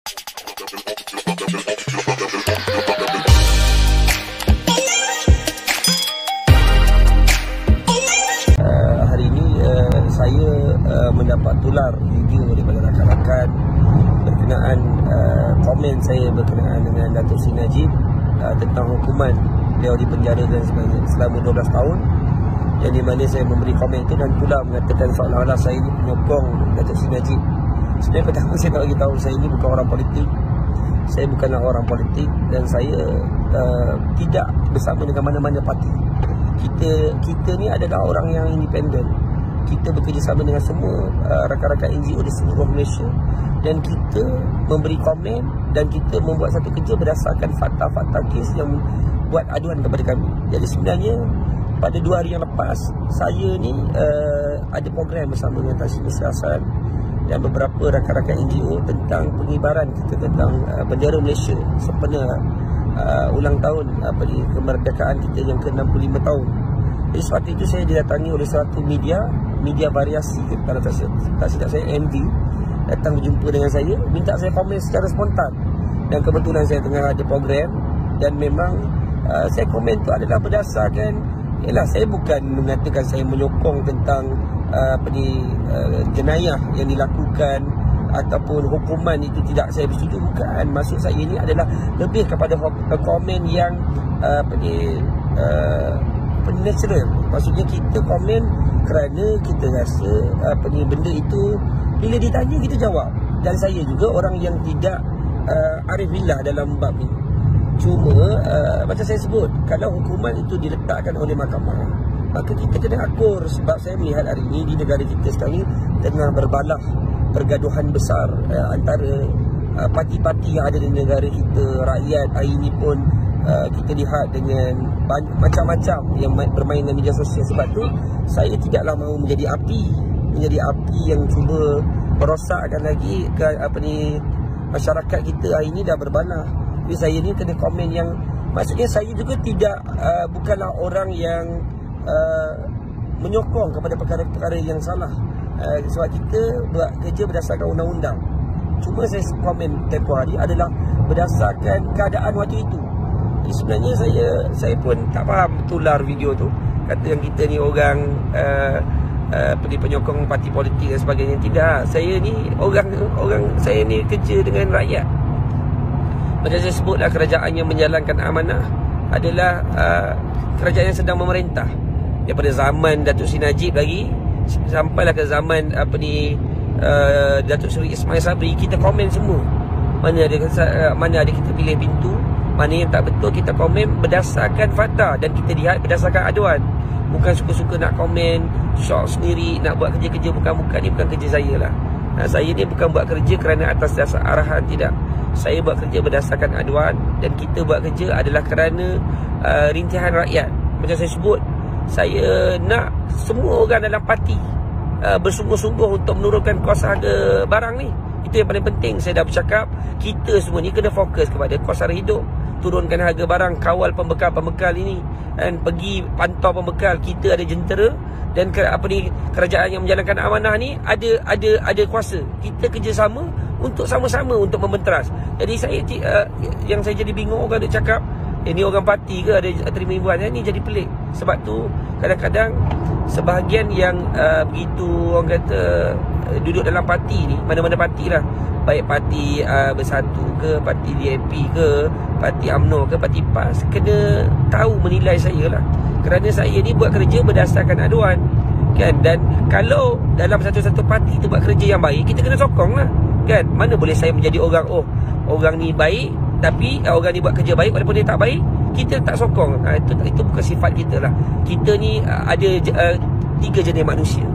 Hari ini saya mendapat tular video daripada rakan-rakan berkenaan komen saya berkenaan dengan Datuk Seri Najib tentang hukuman beliau dipenjarakan selama 12 tahun, yang di mana saya memberi komen itu dan pula mengatakan seolah-olah saya ini penyokong Datuk Seri Najib. Sebenarnya pertama saya nak bagi tahu, saya ini bukan orang politik. Saya bukanlah orang politik dan saya tidak bersama dengan mana-mana parti. Kita ni adalah orang yang independen. Kita bekerjasama dengan semua rakan-rakan NGO di seluruh Malaysia, dan kita memberi komen dan kita membuat satu kerja berdasarkan fakta-fakta kes yang buat aduan kepada kami. Jadi sebenarnya pada 2 hari yang lepas, saya ni ada program bersama dengan Tan Sri Musa Hassan dan beberapa rakan-rakan NGO tentang pengibaran kita tentang bendera Malaysia sempena ulang tahun kemerdekaan kita yang ke-65 tahun. Jadi sebab itu saya didatangi oleh satu media variasi kalau tak silap saya, MV, datang berjumpa dengan saya, minta saya komen secara spontan. Dan kebetulan saya tengah ada program, dan memang saya komen tu adalah berdasarkan, saya bukan mengatakan saya menyokong tentang jenayah yang dilakukan ataupun hukuman itu tidak saya bersetuju, bukan. Maksud saya ini adalah lebih kepada komen yang natural. Maksudnya kita komen kerana kita rasa benda itu bila ditanya kita jawab. Dan saya juga orang yang tidak arif billah dalam bab ni. Cuma macam saya sebut, kalau hukuman itu diletakkan oleh mahkamah, maka kita kena akur. Sebab saya melihat hari ini di negara kita sekarang ni tengah berbalah pergaduhan besar antara parti-parti yang ada di negara kita. Rakyat hari ini pun kita lihat dengan macam-macam yang bermain dengan media sosial. Sebab tu saya tidaklah mahu menjadi api yang cuba merosakkan lagi masyarakat kita hari ini dah berbalah. Jadi saya ni kena komen yang, maksudnya saya juga tidak bukanlah orang yang menyokong kepada perkara-perkara yang salah. Sebab kita buat kerja berdasarkan undang-undang. Cuma saya komen tempoh hari adalah berdasarkan keadaan waktu itu. Jadi sebenarnya saya pun tak faham tular video tu, kata yang kita ni orang penyokong parti politik dan sebagainya. Tidak, saya ni saya ni kerja dengan rakyat. Macam saya sebutlah, kerajaan yang menjalankan amanah adalah kerajaan yang sedang memerintah. Daripada zaman Datuk Seri Najib lagi sampailah ke zaman Datuk Seri Ismail Sabri, kita komen semua. Mana ada kita pilih pintu, mana yang tak betul kita komen berdasarkan fakta, dan kita lihat berdasarkan aduan. Bukan suka-suka nak komen shock sendiri, nak buat kerja-kerja bukan ni bukan kerja saya lah. Saya ni bukan buat kerja kerana atas dasar arahan, tidak. Saya buat kerja berdasarkan aduan, dan kita buat kerja adalah kerana rintihan rakyat. Macam saya sebut, saya nak semua orang dalam parti bersungguh-sungguh untuk menurunkan kos harga barang ni. Itu yang paling penting. Saya dah bercakap, kita semua ni kena fokus kepada kos harga hidup, turunkan harga barang, kawal pembekal ini, dan pergi pantau pembekal. Kita ada jentera, dan kerajaan yang menjalankan amanah ni ada kuasa. Kita kerjasama untuk sama-sama untuk membenteras. Jadi yang saya jadi bingung, orang duk cakap ni orang parti ke ada terima imbuan. Ni jadi pelik. Sebab tu kadang-kadang sebahagian yang begitu orang kata duduk dalam parti ni, mana-mana parti lah, baik parti Bersatu ke, parti DAP ke, parti UMNO ke, parti PAS, kena tahu menilai saya lah. Kerana saya ni buat kerja berdasarkan aduan, kan. Dan kalau dalam satu-satu parti tu buat kerja yang baik, kita kena sokong lah, kan. Mana boleh saya menjadi orang, orang ni baik, tapi orang ni buat kerja baik walaupun dia tak baik, kita tak sokong. Itu bukan sifat kita lah. Kita ni ada 3 jenis manusia.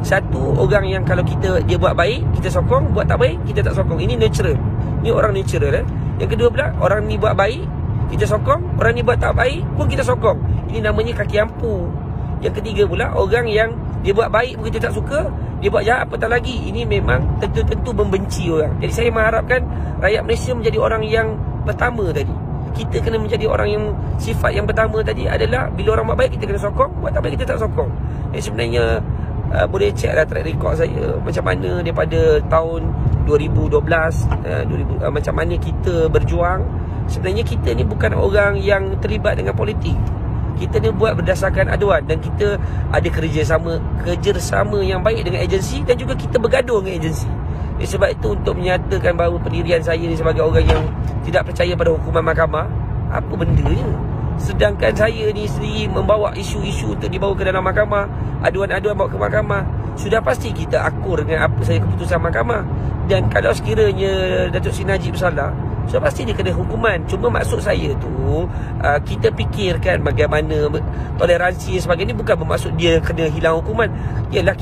Satu, orang yang kalau dia buat baik, kita sokong. Buat tak baik, kita tak sokong. Ini natural. Ini orang natural. Yang kedua pula, orang ni buat baik, kita sokong. Orang ni buat tak baik pun kita sokong. Ini namanya kaki ampu. Yang ketiga pula, orang yang dia buat baik pun kita tak suka, dia buat jahat apatah lagi, ini memang tentu membenci orang. Jadi saya mengharapkan rakyat Malaysia menjadi orang yang pertama tadi. Kita kena menjadi orang yang sifat yang pertama tadi adalah bila orang buat baik kita kena sokong, buat tak baik kita tak sokong. Jadi sebenarnya boleh check lah track record saya macam mana daripada tahun 2012, macam mana kita berjuang. Sebenarnya kita ni bukan orang yang terlibat dengan politik. Kita ni buat berdasarkan aduan, dan kita ada kerjasama yang baik dengan agensi, dan juga kita bergaduh dengan agensi. Sebab itu untuk menyatakan bahawa pendirian saya ni sebagai orang yang tidak percaya pada hukuman mahkamah, apa bendanya? Sedangkan saya ni sendiri membawa isu-isu untuk dibawa ke dalam mahkamah, aduan-aduan bawa ke mahkamah. Sudah pasti kita akur dengan apa saja keputusan mahkamah. Dan kalau sekiranya Datuk Seri Najib bersalah, sudah pasti dia kena hukuman. Cuma maksud saya tu, kita fikirkan bagaimana toleransi dan sebagainya. Bukan bermaksud dia kena hilang hukuman. Ialah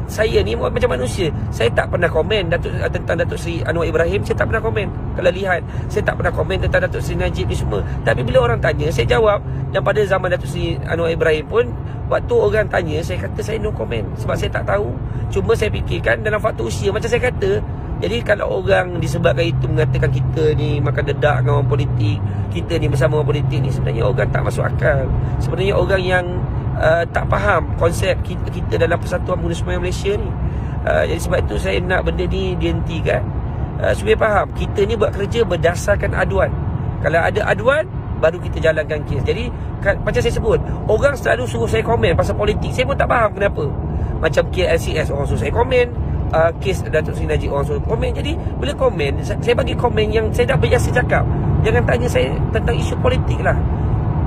saya ni macam manusia. Saya tak pernah komen tentang Datuk Seri Anwar Ibrahim. Saya tak pernah komen. Kalau lihat, saya tak pernah komen tentang Datuk Seri Najib ni semua. Tapi bila orang tanya, saya jawab. Dan pada zaman Datuk Seri Anwar Ibrahim pun, waktu orang tanya, saya kata saya no comment. Sebab saya tak tahu. Cuma saya fikirkan dalam faktor usia, macam saya kata. Jadi kalau orang disebabkan itu mengatakan kita ni makan dedak dengan orang politik, kita ni bersama orang politik ni, sebenarnya orang tak masuk akal. Sebenarnya orang yang tak faham konsep kita dalam Persatuan Pengguna Sembahyang Malaysia ni. Jadi sebab itu saya nak benda ni dihentikan, supaya faham kita ni buat kerja berdasarkan aduan. Kalau ada aduan, baru kita jalankan kes. Jadi macam saya sebut, orang selalu suruh saya komen pasal politik. Saya pun tak faham kenapa. Macam kes LCS, orang suruh saya komen. Kes Datuk Seri Najib, orang suruh komen. Jadi bila komen, saya bagi komen yang saya dah biasa cakap. Jangan tanya saya tentang isu politik lah,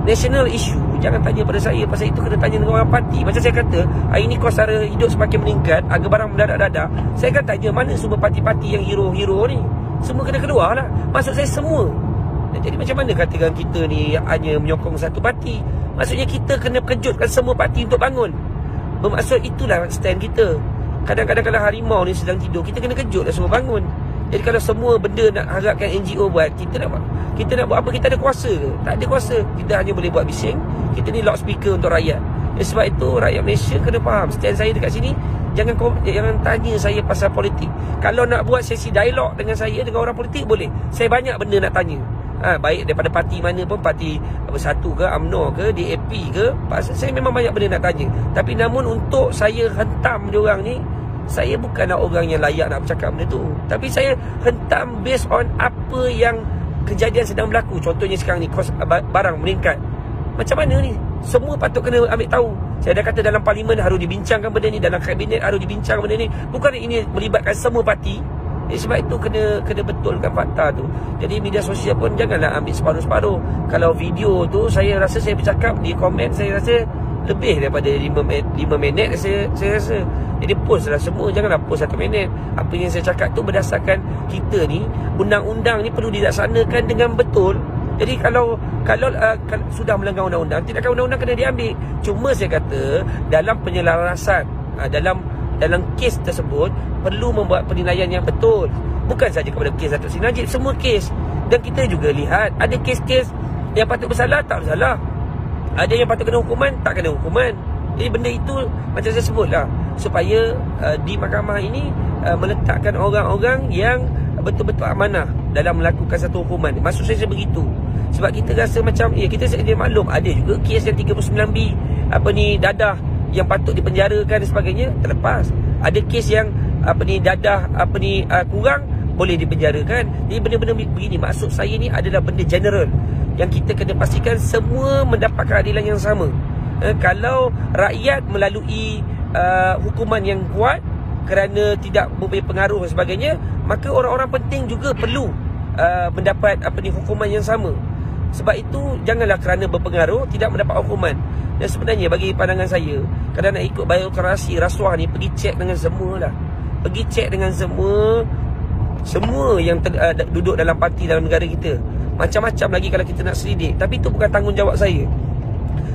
national issue. Jangan tanya pada saya, pasal itu kena tanya dengan orang parti. Macam saya kata, hari ni kos sara hidup semakin meningkat, harga barang mendadak-dadak. Saya akan tanya, mana semua parti-parti yang hero-hero ni? Semua kena keluar lah. Maksud saya semua. Jadi macam mana katakan kita ni hanya menyokong satu parti? Maksudnya kita kena kejutkan semua parti untuk bangun. Bermaksud itulah stand kita. Kadang-kadang kalau harimau ni sedang tidur, kita kena kejutlah semua bangun. Jadi kalau semua benda nak harapkan NGO buat, kita nak buat apa? Kita ada kuasa ke? Tak ada kuasa. Kita hanya boleh buat bising. Kita ni loudspeaker untuk rakyat. Sebab itu rakyat Malaysia kena faham stand saya dekat sini. Jangan tanya saya pasal politik. Kalau nak buat sesi dialog dengan saya, dengan orang politik, boleh. Saya banyak benda nak tanya. Baik daripada parti mana pun, parti Bersatu ke, UMNO ke, DAP ke, saya memang banyak benda nak tanya. Tapi namun untuk saya hentam diorang ni, saya bukanlah orang yang layak nak bercakap benda tu. Tapi saya hentam based on apa yang kejadian sedang berlaku. Contohnya sekarang ni, kos barang meningkat. Macam mana ni? Semua patut kena ambil tahu. Saya dah kata dalam parlimen harus dibincangkan benda ni, dalam kabinet harus dibincangkan benda ni. Bukan ini melibatkan semua parti. Sebab itu kena betulkan fakta tu. Jadi media sosial pun janganlah ambil separuh-separuh. Kalau video tu, saya rasa saya bercakap di komen, saya rasa lebih daripada 5 minit saya rasa. Jadi post lah semua, janganlah post 1 minit. Apa yang saya cakap tu berdasarkan kita ni, undang-undang ni perlu dilaksanakan dengan betul. Jadi kalau sudah melanggar undang-undang, tindakan undang-undang kena diambil. Cuma saya kata dalam penyelarasan, dalam kes tersebut perlu membuat penilaian yang betul. Bukan saja kepada kes Datuk Seri Najib, semua kes. Dan kita juga lihat ada kes-kes yang patut bersalah, tak bersalah. Ada yang patut kena hukuman, tak kena hukuman. Jadi benda itu macam saya sebutlah, supaya di mahkamah ini meletakkan orang-orang yang betul-betul amanah dalam melakukan satu hukuman. Maksud saya begitu. Sebab kita rasa macam kita sedia maklum, ada juga kes yang 39B dadah yang patut dipenjarakan dan sebagainya terlepas. Ada kes yang dadah kurang boleh dipenjarakan. Jadi benda-benda begini, maksud saya ni adalah benda general yang kita kena pastikan semua mendapat keadilan yang sama. Kalau rakyat melalui hukuman yang kuat kerana tidak memberi pengaruh dan sebagainya, maka orang-orang penting juga perlu mendapat hukuman yang sama. Sebab itu janganlah kerana berpengaruh tidak mendapat hukuman. Dan sebenarnya bagi pandangan saya, kalau nak ikut birokrasi rasuah ni, pergi cek dengan semua lah. Pergi cek dengan semua yang duduk dalam parti dalam negara kita. Macam-macam lagi kalau kita nak selidik. Tapi itu bukan tanggungjawab saya.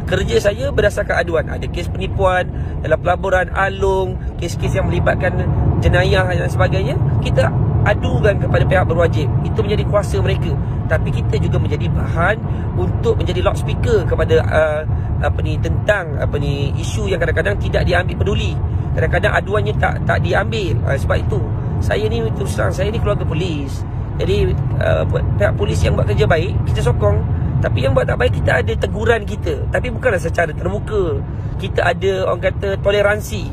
Kerja saya berdasarkan aduan. Ada kes penipuan dalam pelaburan Alung, kes-kes yang melibatkan jenayah dan sebagainya, kita adukan kepada pihak berwajib. Itu menjadi kuasa mereka. Tapi kita juga menjadi bahan untuk menjadi loudspeaker kepada tentang isu yang kadang-kadang tidak diambil peduli. Kadang-kadang aduannya tak diambil. Sebab itu saya ni terus terang, saya ni keluarga polis. Jadi pihak polis yang buat kerja baik, kita sokong. Tapi yang buat tak baik, kita ada teguran kita. Tapi bukanlah secara terbuka. Kita ada orang kata toleransi.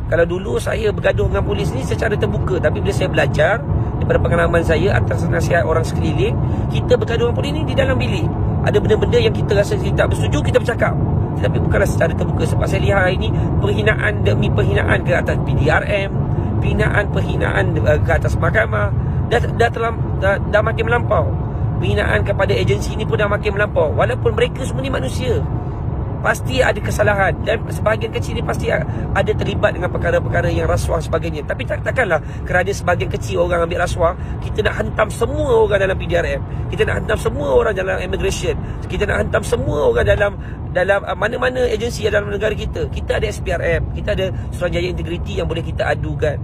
Kalau dulu saya bergaduh dengan polis ni secara terbuka, tapi bila saya belajar daripada pengalaman saya atas nasihat orang sekeliling, kita bergaduh dengan polis ni di dalam bilik. Ada benda-benda yang kita rasa kita tak bersetuju, kita bercakap, tapi bukanlah secara terbuka. Sebab saya lihat hari ni penghinaan demi penghinaan ke atas PDRM, penghinaan ke atas mahkamah dah makin melampau. Penghinaan kepada agensi ni pun dah makin melampau. Walaupun mereka semua ni manusia, pasti ada kesalahan, dan sebahagian kecil ni pasti ada terlibat dengan perkara-perkara yang rasuah sebagainya. Tapi takkanlah kerana sebahagian kecil orang ambil rasuah, kita nak hantam semua orang dalam PDRM, kita nak hantam semua orang dalam immigration, kita nak hantam semua orang dalam mana-mana agensi dalam negara kita. Kita ada SPRM, kita ada Suruhanjaya Integriti yang boleh kita adukan.